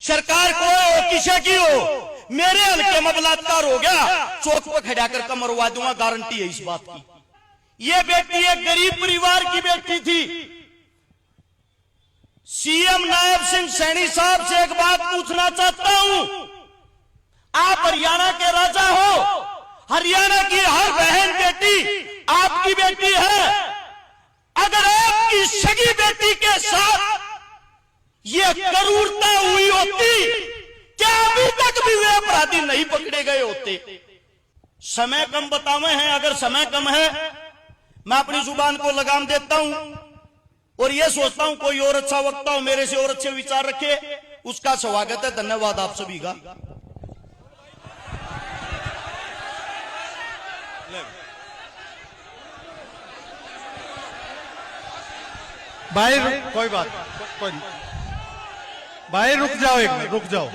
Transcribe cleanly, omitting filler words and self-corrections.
सरकार को हो किसे की हो, मेरे हल्के में बलात्कार हो गया, चौक पर खड़ा कर कमरवा दूंगा, गारंटी है इस बात की। ये बेटी एक गरीब परिवार की बेटी थी। सीएम नायब सिंह सैनी साहब से एक बात पूछना चाहता हूं, आप हरियाणा के राजा हो, हरियाणा की हर बहन बेटी आपकी बेटी है। अगर आपकी सगी बेटी के साथ ये क्रूरता हुई होती, क्या अभी तक भी वे अपराधी नहीं पकड़े गए होते? समय कम बतावे हैं, अगर समय कम है मैं अपनी जुबान को लगाम देता हूं और ये सोचता हूं कोई और अच्छा वक्ता हो मेरे से और अच्छे विचार रखे, उसका स्वागत है। धन्यवाद आप सभी का। भाई कोई बात, कोई भाई रुक जाओ, एक मिनट रुक जाओ।